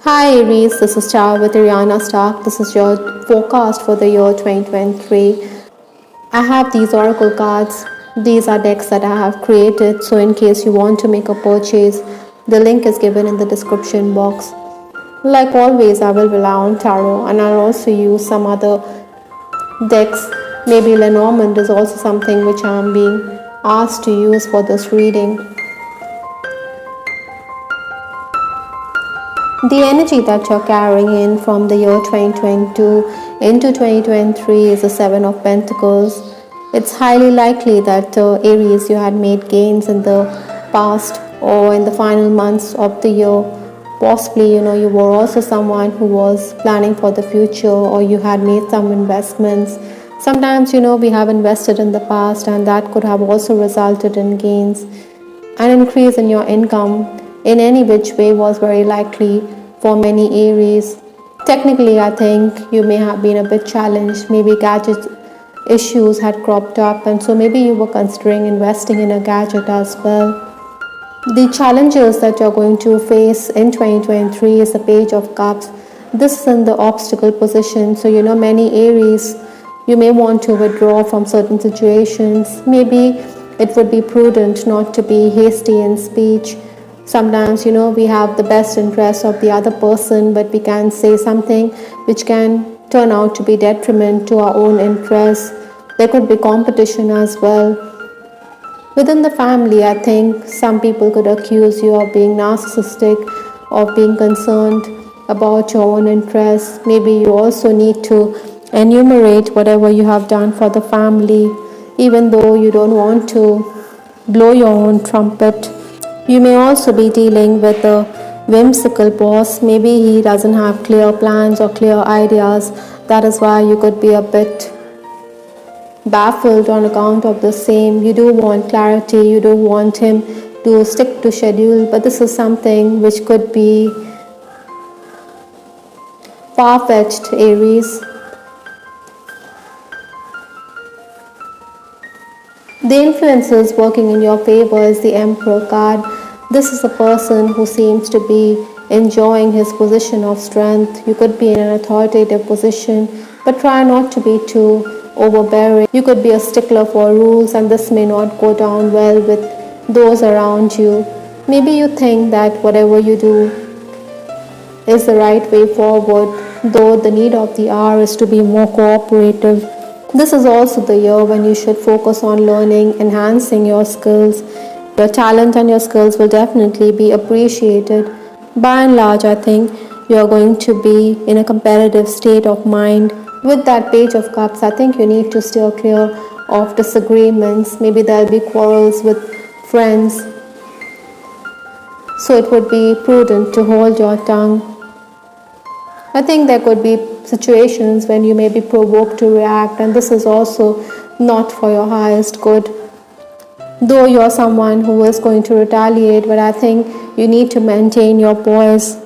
Hi Aries, this is Char with Ariana Stock. This is your forecast for the year 2023. I have these oracle cards. These are decks that I have created, so in case you want to make a purchase, the link is given in the description box. Like always, I will rely on tarot and I'll also use some other decks. Maybe Lenormand is also something which I am being asked to use for this reading. The energy that you're carrying in from the year 2022 into 2023 is the Seven of Pentacles. It's highly likely that Aries, you had made gains in the past or in the final months of the year. Possibly, you were also someone who was planning for the future, or you had made some investments. Sometimes, we have invested in the past and that could have also resulted in gains. An increase in your income in any which way was very likely for many Aries. Technically, I think you may have been a bit challenged. Maybe gadget issues had cropped up, and so maybe you were considering investing in a gadget as well. The challenges that you're going to face in 2023 is the Page of Cups. This is in the obstacle position, so many Aries, you may want to withdraw from certain situations. Maybe it would be prudent not to be hasty in speech. Sometimes, we have the best interest of the other person, but we can say something which can turn out to be detriment to our own interests. There could be competition as well. Within the family, I think some people could accuse you of being narcissistic, of being concerned about your own interests. Maybe you also need to enumerate whatever you have done for the family, even though you don't want to blow your own trumpet. You may also be dealing with a whimsical boss. Maybe he doesn't have clear plans or clear ideas. That is why you could be a bit baffled on account of the same. You do want clarity, you do want him to stick to schedule, but this is something which could be far-fetched, Aries. The influences working in your favor is the Emperor card. This is a person who seems to be enjoying his position of strength. You could be in an authoritative position, but try not to be too overbearing. You could be a stickler for rules, and this may not go down well with those around you. Maybe you think that whatever you do is the right way forward, though the need of the hour is to be more cooperative. This is also the year when you should focus on learning, enhancing your skills. Your talent and your skills will definitely be appreciated. By and large, I think you are going to be in a competitive state of mind. With that Page of Cups, I think you need to steer clear of disagreements. Maybe there'll be quarrels with friends. So it would be prudent to hold your tongue. I think there could be situations when you may be provoked to react, and this is also not for your highest good. Though you're someone who is going to retaliate, but I think you need to maintain your poise.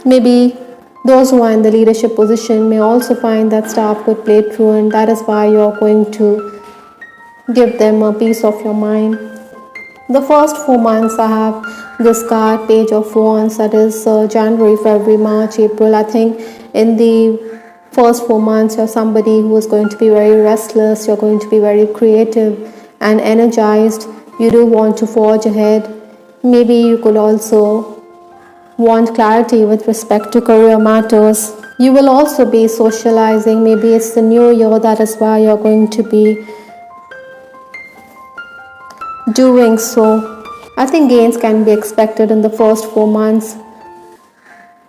Maybe those who are in the leadership position may also find that staff could play truant. That is why you're going to give them a piece of your mind. The first 4 months I have this card, Page of Wands, that is January, February, March, April. I think in the first 4 months you're somebody who is going to be very restless, you're going to be very creative and energized. You do want to forge ahead. Maybe you could also want clarity with respect to career matters. You will also be socializing. Maybe it's the new year, that is why you're going to be doing so. I think gains can be expected in the first 4 months.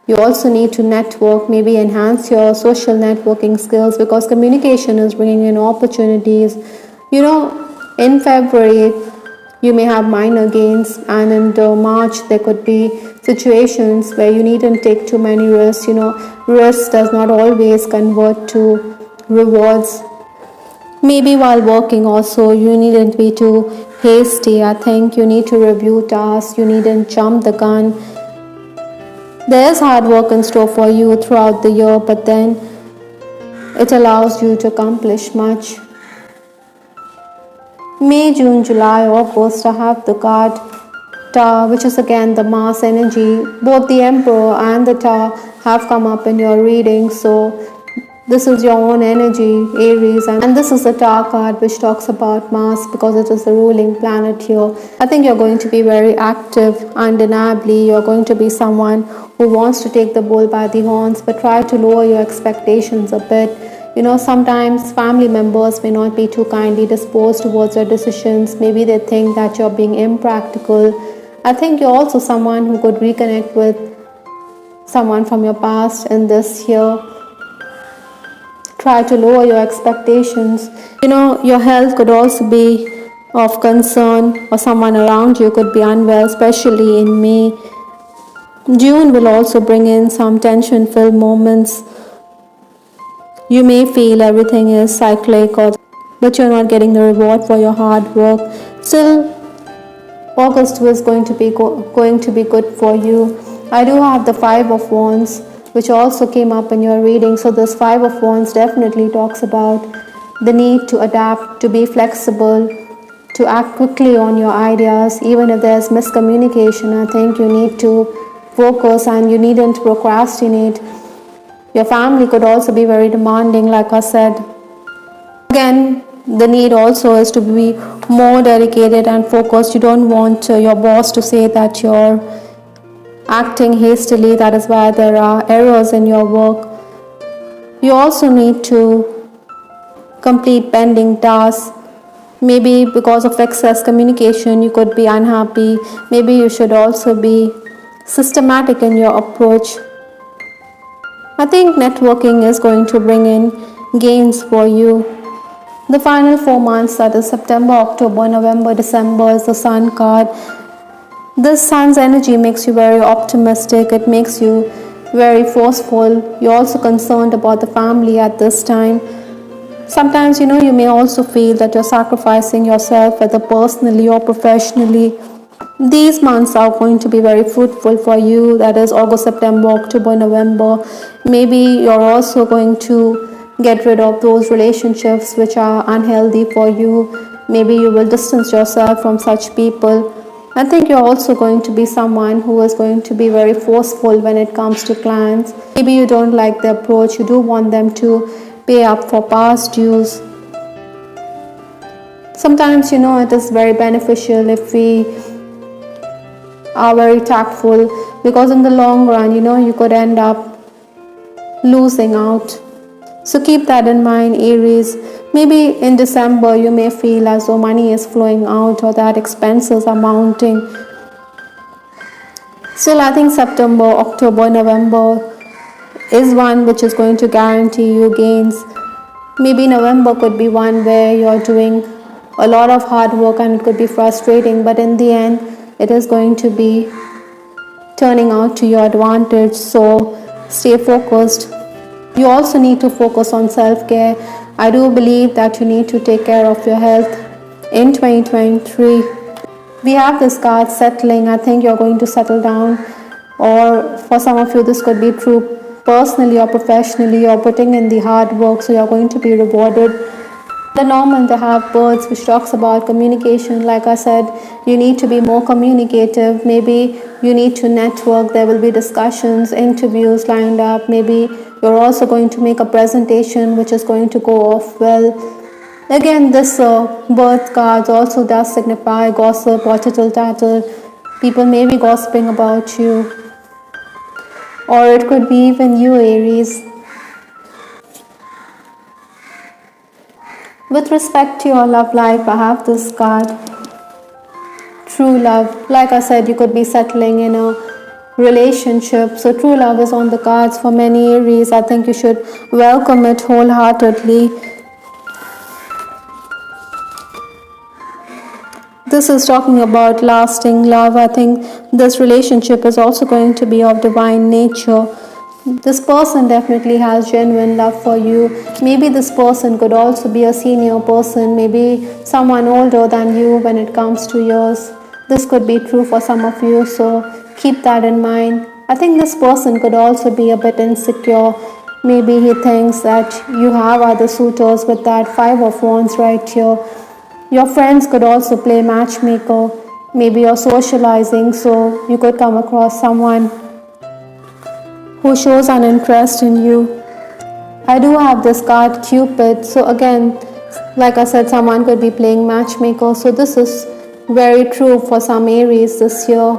You also need to network, maybe enhance your social networking skills, because communication is bringing in opportunities. In February, you may have minor gains, and in March, there could be situations where you needn't take too many risks. Risk does not always convert to rewards. Maybe while working also, you needn't be too hasty. I think you need to review tasks, you needn't jump the gun. There is hard work in store for you throughout the year, but then it allows you to accomplish much. May, June, July, August, I have the card Tower, which is again the Mars energy. Both the Emperor and the Tower have come up in your reading. So this is your own energy, Aries, and this is the Tower card which talks about Mars because it is the ruling planet here. I think you're going to be very active, undeniably. You're going to be someone who wants to take the bull by the horns, but try to lower your expectations a bit. Sometimes family members may not be too kindly disposed towards your decisions. Maybe they think that you're being impractical. I think you're also someone who could reconnect with someone from your past in this year. Try to lower your expectations. Your health could also be of concern, or someone around you could be unwell, especially in May. June will also bring in some tension-filled moments. You may feel everything is cyclic, but you're not getting the reward for your hard work. Still, August is going to be good for you. I do have the Five of Wands, which also came up in your reading. So this Five of Wands definitely talks about the need to adapt, to be flexible, to act quickly on your ideas. Even if there's miscommunication, I think you need to focus and you needn't procrastinate. Your family could also be very demanding, like I said. Again, the need also is to be more dedicated and focused. You don't want your boss to say that you're acting hastily. That is why there are errors in your work. You also need to complete pending tasks. Maybe because of excess communication, you could be unhappy. Maybe you should also be systematic in your approach. I think networking is going to bring in gains for you. The final 4 months, that is September, October, November, December, is the Sun card. This Sun's energy makes you very optimistic. It makes you very forceful. You're also concerned about the family at this time. Sometimes, you may also feel that you're sacrificing yourself, whether personally or professionally. These months are going to be very fruitful for you. That is August, September, October, November. Maybe you're also going to get rid of those relationships which are unhealthy for you. Maybe you will distance yourself from such people. I think you're also going to be someone who is going to be very forceful when it comes to clients. Maybe you don't like the approach. You do want them to pay up for past dues. Sometimes, it is very beneficial if we are very tactful, because in the long run, you could end up losing out. So keep that in mind, Aries. Maybe in December you may feel as though money is flowing out or that expenses are mounting. Still, I think September, October, November is one which is going to guarantee you gains. Maybe November could be one where you're doing a lot of hard work and it could be frustrating, but in the end it is going to be turning out to your advantage. So stay focused. You also need to focus on self-care. I do believe that you need to take care of your health in 2023. We have this card, settling. I think you're going to settle down, or for some of you this could be true personally or professionally. You're putting in the hard work, so you're going to be rewarded. The Norman, they have birds, which talks about communication. Like I said, you need to be more communicative. Maybe you need to network. There will be discussions, interviews lined up. Maybe you're also going to make a presentation which is going to go off well. Again, this birth cards also does signify gossip or tittle-tattle. People may be gossiping about you, or it could be even you, Aries. With respect to your love life, I have this card, true love. Like I said, you could be settling in a relationship. So true love is on the cards for many Aries. I think you should welcome it wholeheartedly. This is talking about lasting love. I think this relationship is also going to be of divine nature. This person definitely has genuine love for you. Maybe this person could also be a senior person, maybe someone older than you when it comes to years. This could be true for some of you, so keep that in mind. I think this person could also be a bit insecure. Maybe he thinks that you have other suitors with that Five of Wands right here. Your friends could also play matchmaker. Maybe you're socializing, so you could come across someone who shows an interest in you. I do have this card, Cupid. So again, like I said, someone could be playing matchmaker. So this is very true for some Aries this year.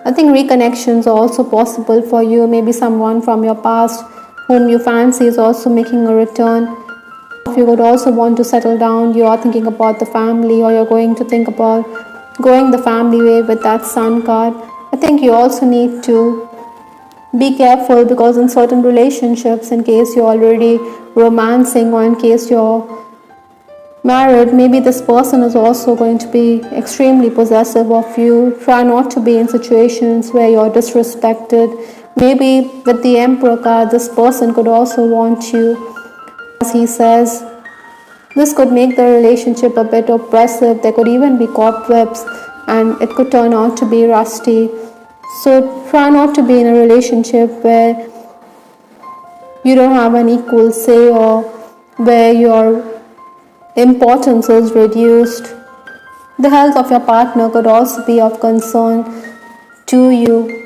I think reconnections are also possible for you. Maybe someone from your past whom you fancy is also making a return. If you would also want to settle down, you are thinking about the family, or you're going to think about going the family way with that Sun card. I think you also need to be careful, because in certain relationships, in case you're already romancing or in case you're married, maybe this person is also going to be extremely possessive of you. Try not to be in situations where you're disrespected. Maybe with the Emperor card, this person could also want you. As he says, this could make the relationship a bit oppressive. There could even be cobwebs and it could turn out to be rusty. So try not to be in a relationship where you don't have an equal say, or where your importance is reduced. The health of your partner could also be of concern to you.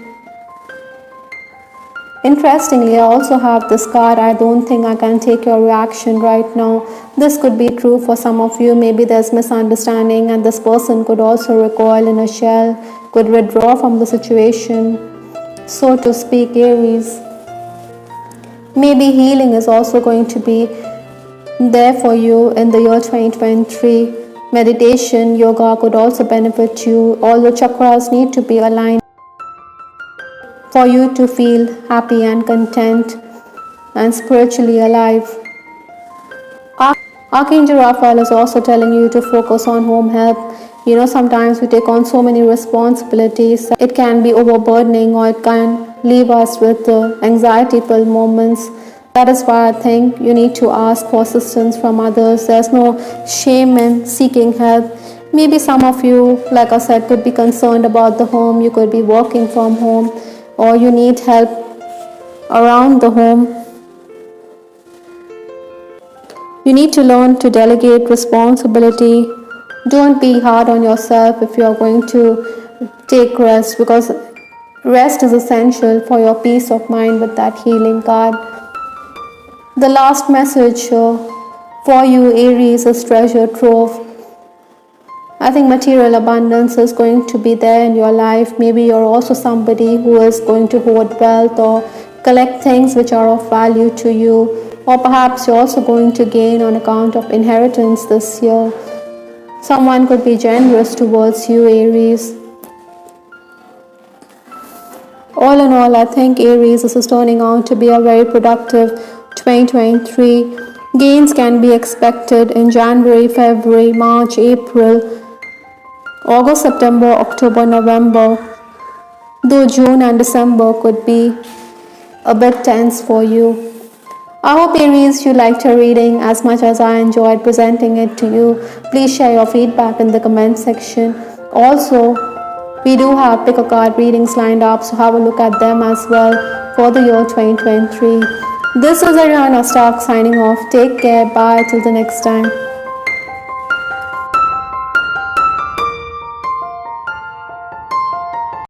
Interestingly, I also have this card, I don't think I can take your reaction right now. This could be true for some of you. Maybe there's misunderstanding and this person could also recoil in a shell, could withdraw from the situation, so to speak, Aries. Maybe healing is also going to be there for you in the year 2023. Meditation, yoga could also benefit you. All the chakras need to be aligned for you to feel happy and content and spiritually alive. Archangel Raphael is also telling you to focus on home help. Sometimes we take on so many responsibilities. It can be overburdening, or it can leave us with anxiety-filled moments. That is why I think you need to ask for assistance from others. There's no shame in seeking help. Maybe some of you, like I said, could be concerned about the home. You could be working from home, or you need help around the home. You need to learn to delegate responsibility. Don't be hard on yourself if you are going to take rest, because rest is essential for your peace of mind with that healing card. The last message for you, Aries, is treasure trove. I think material abundance is going to be there in your life. Maybe you're also somebody who is going to hoard wealth or collect things which are of value to you. Or perhaps you're also going to gain on account of inheritance this year. Someone could be generous towards you, Aries. All in all, I think, Aries, this is turning out to be a very productive 2023. Gains can be expected in January, February, March, April, August, September, October, November, though June and December could be a bit tense for you. I hope, Aries, you liked your reading as much as I enjoyed presenting it to you. Please share your feedback in the comment section. Also, we do have pick a card readings lined up, so have a look at them as well for the year 2023. This is Ariana Stark signing off. Take care. Bye till the next time.